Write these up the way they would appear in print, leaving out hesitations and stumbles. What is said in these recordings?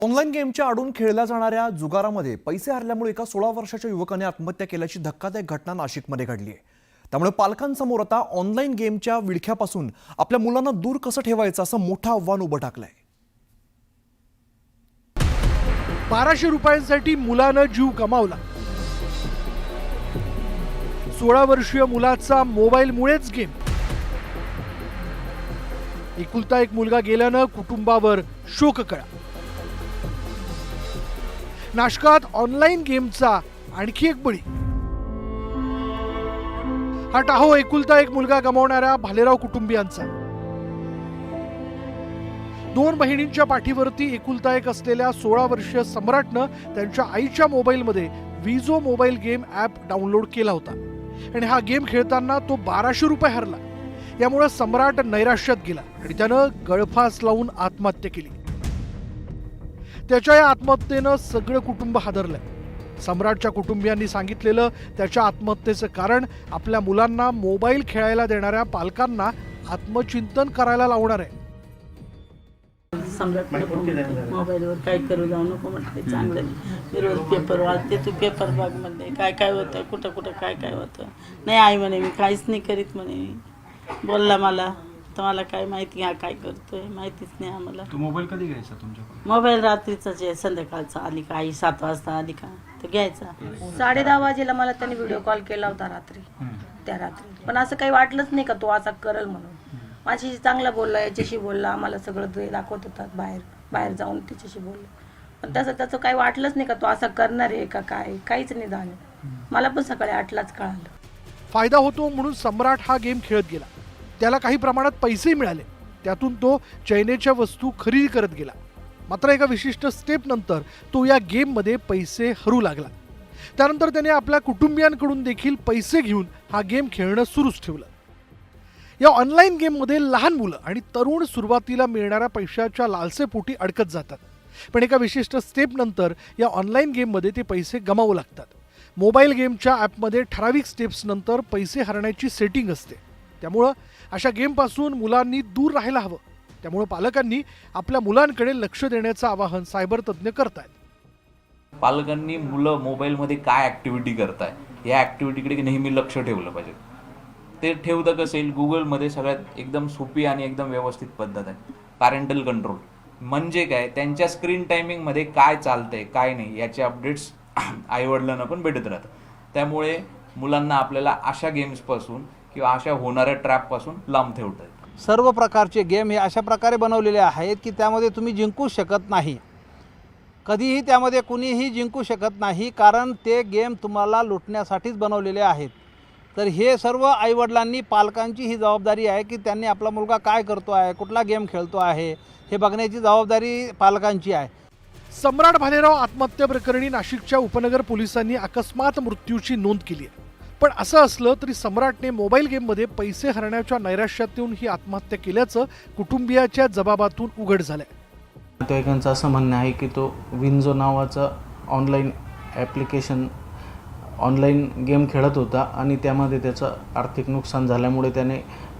Online गेमच्या आडून खेळल्या जाणाऱ्या जुगारामध्ये पैसे हरल्यामुळे एका 16 वर्षाच्या युवकाने आत्महत्या केल्याची धक्कादायक घटना नाशिकमध्ये घडली आहे। त्यामुळे पालकांसमोर आता ऑनलाईन गेमच्या विळख्यापासून आपल्या मुलांना दूर कसं ठेवायचं असं मोठं आव्हान उभं टाकलंय। 1200 रुपयांसाठी मुलानं जीव गमावला। 16 वर्षीय मुलाचा मोबाईलमुळेच गेम। एकुलता एक मुलगा गेल्यानं कुटुंबावर शोककळा। नाशकात ऑनलाईन गेमचा आणखी एक बळी। हा टाहो एकुलता एक मुलगा गमावणाऱ्या भालेराव कुटुंबियांचा। 2 बहिणींच्या पाठीवरती एकुलता एक असलेल्या 16 वर्षीय सम्राटनं त्यांच्या आईच्या मोबाईलमध्ये विजो मोबाईल गेम ॲप डाउनलोड केला होता आणि हा गेम खेळताना तो 1200 रुपये हरला। यामुळे सम्राट नैराश्यात गेला आणि त्यानं गळफास लावून आत्महत्या केली। त्याच्या या आत्महत्येनं सगळं कुटुंब हादरलंय। सम्राटच्या कुटुंबियांनी सांगितलेलं त्याच्या आत्महत्येचं कारण आपल्या मुलांना मोबाईल खेळायला देणाऱ्या पालकांना आत्मचिंतन करायला लावणार आहे। सम्राट मोबाईलवर काय करू जाऊ नको म्हटले, चांगलं मी रोज पेपर वाचते, तू पेपर बघ म्हणले, काय काय होतं, कुठं कुठं काय काय होतं। नाही आई म्हणे मी काहीच नाही करीत म्हणे। बोलला मला तर मला काय माहिती हा काय करतोय माहितीच नाही आम्हाला। तो मोबाईल कधी घ्यायचा तुमच्याकडे? मोबाईल रात्रीचा जे संध्याकाळचा आली का, आई 7 वाजता आली का तर घ्यायचा। 10:30 वाजेला मला त्यांनी व्हिडिओ कॉल केला होता रात्री, त्या रात्री। पण असं काही वाटलंच नाही का तो असा करल म्हणून। माझ्याशी चांगला बोलला, याच्याशी बोलला, आम्हाला सगळं ते दाखवत होतात, बाहेर जाऊन त्याच्याशी बोलले। पण त्याचं काही वाटलंच नाही का तो असा करणार आहे का काय, काहीच नाही झालं। मला पण सकाळी 8लाच कळालं। फायदा होतो म्हणून सम्राट हा गेम खेळत गेला। त्याला काही प्रमाणात पैसे मिळाले, त्यातून तो चैनेच्या वस्तू खरेदी करत गेला। मात्र एका विशिष्ट स्टेप नंतर तो या गेममध्ये पैसे हरू लागला। त्यानंतर त्याने आपल्या कुटुंबियांकडून देखील पैसे घेऊन हा गेम खेळणं सुरूच ठेवलं। या ऑनलाईन गेममध्ये लहान मुलं आणि तरुण सुरुवातीला मिळणाऱ्या पैशाच्या लालसेपोटी अडकत जातात, पण एका विशिष्ट स्टेप नंतर या ऑनलाईन गेममध्ये ते पैसे गमावू लागतात। मोबाईल गेमच्या ॲपमध्ये ठराविक स्टेप्स नंतर पैसे हरण्याची सेटिंग असते, त्यामुळं अशा गेमपासून मुलांनी दूर राहायला हवं। त्यामुळे पालकांनी आपल्या मुलांकडे लक्ष देण्याचं आवाहन सायबर तज्ज्ञ करतायत। पालकांनी मुलं मोबाईलमध्ये काय ॲक्टिव्हिटी करताय या ॲक्टिव्हिटीकडे नेहमी लक्ष ठेवलं पाहिजे। ते ठेवतं कसं येईल, गुगलमध्ये सगळ्यात एकदम सोपी आणि एकदम व्यवस्थित पद्धत आहे पॅरेंटल कंट्रोल। म्हणजे काय, त्यांच्या स्क्रीन टायमिंगमध्ये काय चालतंय काय नाही याचे अपडेट्स आईवडिलांना पण भेटत राहतं। त्यामुळे मुलांना आपल्याला अशा गेम्सपासून किंवा अशा होणाऱ्या ट्रॅपपासून लांब ठेवता येईल। सर्व प्रकारचे गेम हे अशा प्रकारे बनवलेले आहेत की त्यामध्ये तुम्ही जिंकू शकत नाही, कधीही त्यामध्ये कुणीही जिंकू शकत नाही, कारण ते गेम तुम्हाला लुटण्यासाठीच बनवलेले आहेत। तर हे सर्व आईवडिलांनी, पालकांची ही जबाबदारी आहे की त्यांनी आपला मुलगा काय करतो आहे, कुठला गेम खेळतो आहे हे बघण्याची जबाबदारी पालकांची आहे। सम्राट भालेराव आत्महत्या प्रकरणी नाशिकच्या उपनगर पोलिसांनी अकस्मात मृत्यूची नोंद केली आहे। पण असं असलं तरी सम्राटने मोबाईल गेममध्ये पैसे हरण्याच्या नैराश्यातून ही आत्महत्या केल्याचं कुटुंबियाच्या जबाबातून उघड झालंय। नातेवाईकांचं असं म्हणणं आहे की तो विंजो नावाचा ऑनलाईन गेम खेळत होता आणि त्यामध्ये त्याचं आर्थिक नुकसान झाल्यामुळे त्याने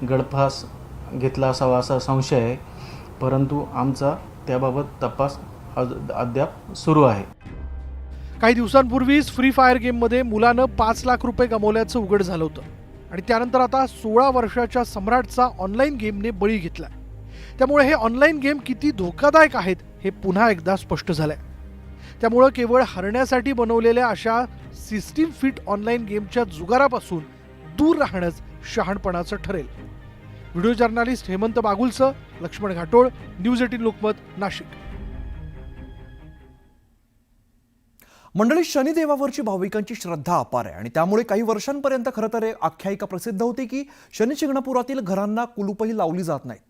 गळफास घेतला असावा असा संशय आहे, परंतु आमचा त्याबाबत तपास अद्याप सुरू आहे। काही दिवसांपूर्वीच फ्री फायर गेममध्ये मुलानं 5 लाख रुपये गमावल्याचं उघड झालं होतं आणि त्यानंतर आता 16 वर्षाच्या सम्राटचा ऑनलाईन गेमने बळी घेतला। त्यामुळे हे ऑनलाईन गेम किती धोकादायक आहेत हे पुन्हा एकदा स्पष्ट झालंय। त्यामुळे केवळ हरण्यासाठी बनवलेल्या अशा सिस्टीम फिट ऑनलाईन गेमच्या जुगारापासून दूर राहणंच शहाणपणाचं ठरेल। व्हिडिओ जर्नलिस्ट हेमंत बागुलसह लक्ष्मण घाटोळ, न्यूज 18 लोकमत, नाशिक। मंडळी, शनिदेवावरची भाविकांची श्रद्धा अपार आहे आणि त्यामुळे काही वर्षांपर्यंत खरं तर आख्यायिका प्रसिद्ध होती की शनी शिंगणापुरातील घरांना कुलूपही लावली जात नाहीत।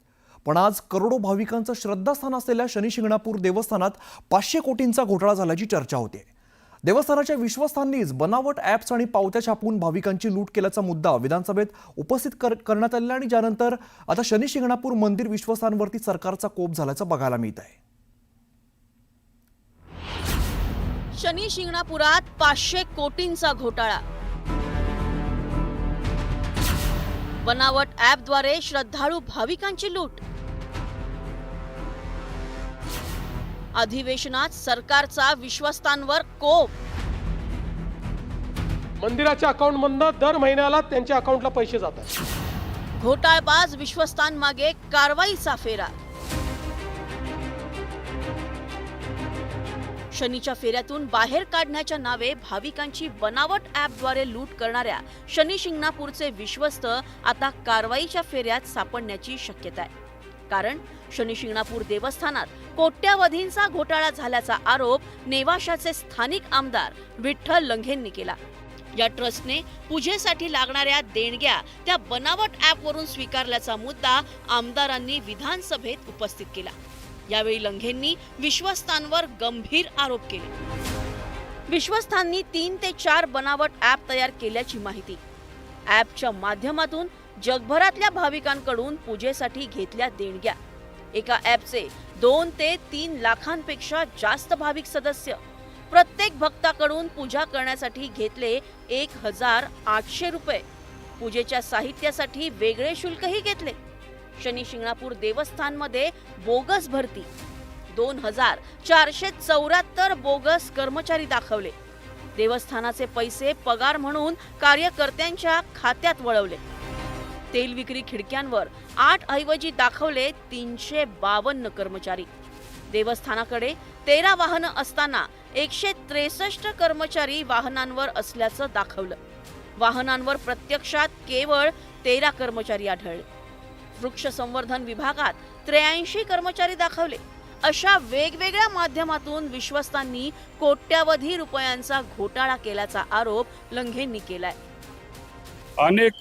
पण आज करोडो भाविकांचं श्रद्धास्थान असलेल्या शनी शिंगणापूर देवस्थानात 500 कोटींचा घोटाळा झाल्याची चर्चा होते। देवस्थानाच्या विश्वस्तांनीच बनावट ॲप्स आणि पावत्या छापून भाविकांची लूट केल्याचा मुद्दा विधानसभेत उपस्थित करण्यात आला आणि ज्यानंतर आता शनी शिंगणापूर मंदिर विश्वस्तांवरती सरकारचा कोप झाल्याचं बघायला मिळत आहे। शनी शिंगणापुरात 500 कोटींचा घोटाळा। बनावट ॲपद्वारे श्रद्धाळू भाविकांची लूट। अधिवेशनात सरकारचा विश्वस्तांवर कोप. मंदिराच्या अकाउंटमधनं दर महिन्याला त्यांच्या अकाउंटला पैसे जातात. घोटाळबाज विश्वस्तांमागे कारवाईचा फेरा. शनीच्या फेऱ्यातून बाहेर काढण्याच्या नावे भाविकांची बनावट ॲपद्वारे लूट करणाऱ्या शनी शिंगणापूरचे विश्वस्त आता कारवाईच्या फेऱ्यात सापडण्याची शक्यता आहे. कारण शनी शिंगणापूर देवस्थानात कोट्यावधींचा घोटाळा झाल्याचा आरोप नेवाशाचे स्थानिक आमदार विठ्ठल लंघेंनी केला. या ट्रस्टने पूजेसाठी लागणाऱ्या देणग्या त्या बनावट ॲपवरून स्वीकारल्याचा मुद्दा आमदारांनी विधानसभेत उपस्थित केला. यावेळी लंघेंनी विश्वस्तांवर गंभीर आरोप केले. विश्वस्तांनी 3 ते 4 बनावट ॲप तयार केल्याची माहिती. ॲपच्या माध्यमातून जगभरातल्या भाविकांकडून पूजेसाठी घेतल्या देणग्या. एका ॲपचे 2 ते 3 लाखांपेक्षा जास्त भाविक सदस्य. प्रत्येक भक्ताकडून पूजा करण्यासाठी घेतले 1,800 रुपये. पूजेच्या साहित्यासाठी वेगळे शुल्कही घेतले. शनी शिंगणापूर देवस्थानमध्ये बोगस भरती. 2,474 बोगस कर्मचारी दाखवले. देवस्थानाचे पैसे पगार म्हणून कार्यकर्त्यांच्या खात्यात वळवले. तेल विक्री खिडक्यांवर 8 ऐवजी दाखवले 352 कर्मचारी. देवस्थानाकडे 13 वाहनं असताना 163 कर्मचारी वाहनांवर असल्याचं दाखवलं. वाहनांवर प्रत्यक्षात केवळ 13 कर्मचारी आढळले. वृक्ष संवर्धन विभागात 83 कर्मचारी दाखवले. अशा वेगवेगळ्या माध्यमातून विश्वस्तांनी कोट्यावधी रुपयांचा घोटाळा केल्याचा आरोप लंघेंनी केलाय. अनेक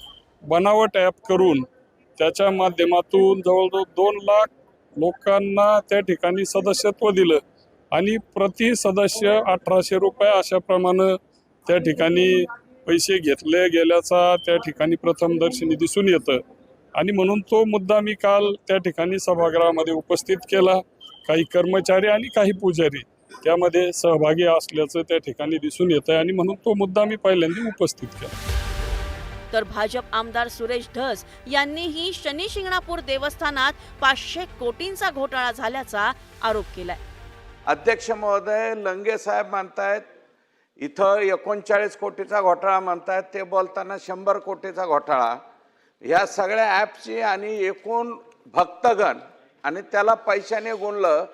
बनावट ॲप करून त्याच्या माध्यमातून जवळजवळ 2 लाख लोकांना त्या ठिकाणी सदस्यत्व दिलं आणि प्रति सदस्य 1,800 रुपये अशाप्रमाणे त्या ठिकाणी पैसे घेतले गेल्याचा त्या ठिकाणी प्रथमदर्शनी दिसून येतं. आणि म्हणून तो मुद्दा मी काल त्या ठिकाणी सभागृहामध्ये उपस्थित केला. काही कर्मचारी आणि काही पुजारी त्यामध्ये सहभागी असल्याचं त्या ठिकाणी दिसून येतं आणि म्हणून तो मुद्दा मी पहिल्यांदा उपस्थित केला. तर भाजप आमदार सुरेश धस यांनीही शनी शिंगणापूर देवस्थानात 500 कोटींचा घोटाळा झाल्याचा आरोप केलाय. अध्यक्ष महोदय, लंगे साहेब म्हणतायत इथं 39 कोटीचा घोटाळा म्हणतायत, ते बोलताना 100 कोटीचा घोटाळा. ह्या सगळ्या ॲपची आणि एकूण भक्तगण आणि त्याला पैशाने गुणलं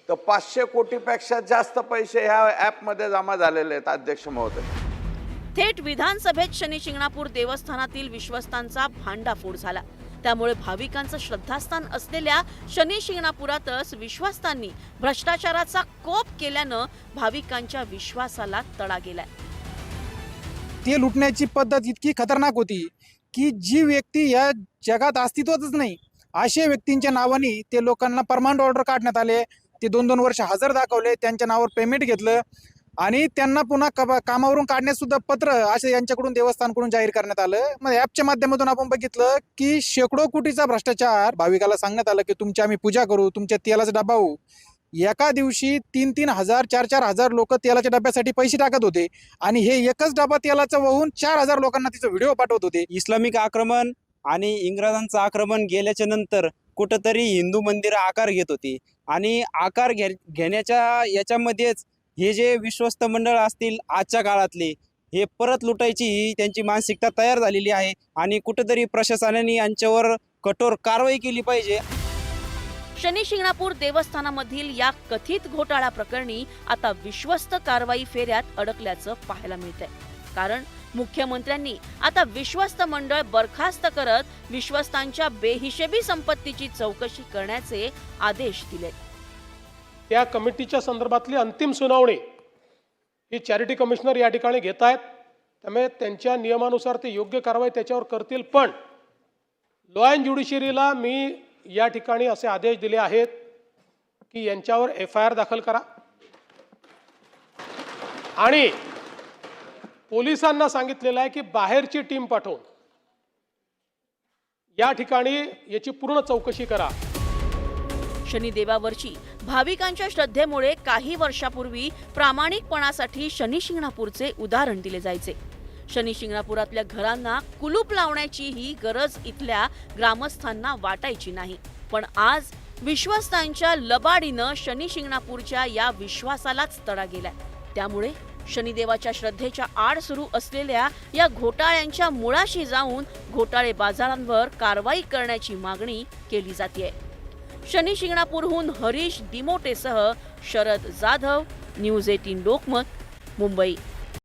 तर 500 कोटीपेक्षा जास्त पैसे ह्या ॲपमध्ये जमा झालेले आहेत अध्यक्ष महोदय. थेट विधानसभेत शनी शिंगणापूर देवस्थानातील विश्वस्तांचा भांडाफोड झाला. त्यामुळे भाविकांचं श्रद्धास्थान असलेल्या शनी शिंगणापुरातच विश्वस्तांनी भ्रष्टाचाराचा कोप केल्यानं भाविकांच्या विश्वासाला तडा गेलाय. ते लुटण्याची पद्धत इतकी खतरनाक होती की जी व्यक्ती या जगात अस्तित्वातच नाही अशा व्यक्तींच्या नावाने ते लोकांना परमानंट ऑर्डर काढण्यात आले. ते 2-2 वर्ष हजर दाखवले, त्यांच्या नावावर पेमेंट घेतलं आणि त्यांना पुन्हा कामावरून काढण्यास सुद्धा पत्र असे यांच्याकडून देवस्थानकडून जाहीर करण्यात आलं. मग ॲपच्या माध्यमातून आपण बघितलं की शेकडो कोटीचा भ्रष्टाचार. भाविकाला सांगण्यात आलं की तुमची आम्ही पूजा करू, तुमच्या तेलाचा डबा होऊ. एका दिवशी 3-3 हजार 4-4 हजार लोक तेलाच्या डब्यासाठी पैसे टाकत होते आणि हे एकच डबा तेलाचा वाहून 4,000 लोकांना तिचा व्हिडिओ पाठवत होते. इस्लामिक आक्रमण आणि इंग्रजांचं आक्रमण गेल्याच्या नंतर कुठंतरी हिंदू मंदिरं आकार घेत होती आणि आकार घेण्याच्या याच्यामध्येच हे जे विश्वस्त मंडळ असतील आजच्या काळातले हे परत लुटायची ही त्यांची मानसिकता तयार झालेली आहे आणि कुठंतरी प्रशासनाने यांच्यावर कठोर कारवाई केली पाहिजे. शनी शिंगणापूर देवस्थानामधील या कथित घोटाळा प्रकरणी आता विश्वस्त कारवाई फेऱ्यात अडकल्याचं पाहायला मिळतंय. कारण मुख्यमंत्र्यांनी आता विश्वस्त मंडळ बरखास्त करत विश्वस्तांच्या बेहिशेबी संपत्तीची चौकशी करण्याचे आदेश दिले. त्या कमिटीच्या संदर्भातली अंतिम सुनावणी ही चॅरिटी कमिशनर या ठिकाणी घेत आहेत. त्यामुळे त्यांच्या नियमानुसार ते योग्य कारवाई त्याच्यावर करतील. पण लॉ अँड ज्युडिशियरीला मी या ठिकाणी असे आदेश दिले आहेत की यांच्यावर FIR दाखल करा आणि पोलिसांना सांगितलेलं आहे की बाहेरची टीम पाठवून या ठिकाणी याची पूर्ण चौकशी करा. शनिदेवावरची भाविकांच्या श्रद्धेमुळे काही वर्षापूर्वी प्रामाणिकपणासाठी शनी शिंगणापूरचे उदाहरण दिले जायचे. शनी शिंगणापुरातल्या घरांना कुलूप लावण्याची ही गरज इथल्या ग्रामस्थांना वाटायची नाही. पण आज विश्वस्तांच्या लबाडीनं शनी शिंगणापूरच्या या विश्वासालाच तडा गेलाय. त्यामुळे शनिदेवाच्या श्रद्धेच्या आड सुरू असलेल्या या घोटाळ्यांच्या मुळाशी जाऊन घोटाळे बाजारांवर कारवाई करण्याची मागणी केली जाते. शनी शिंगणापूरहून हरीश दिमोटेसह शरद जाधव, न्यूज 18 लोकमत, मुंबई.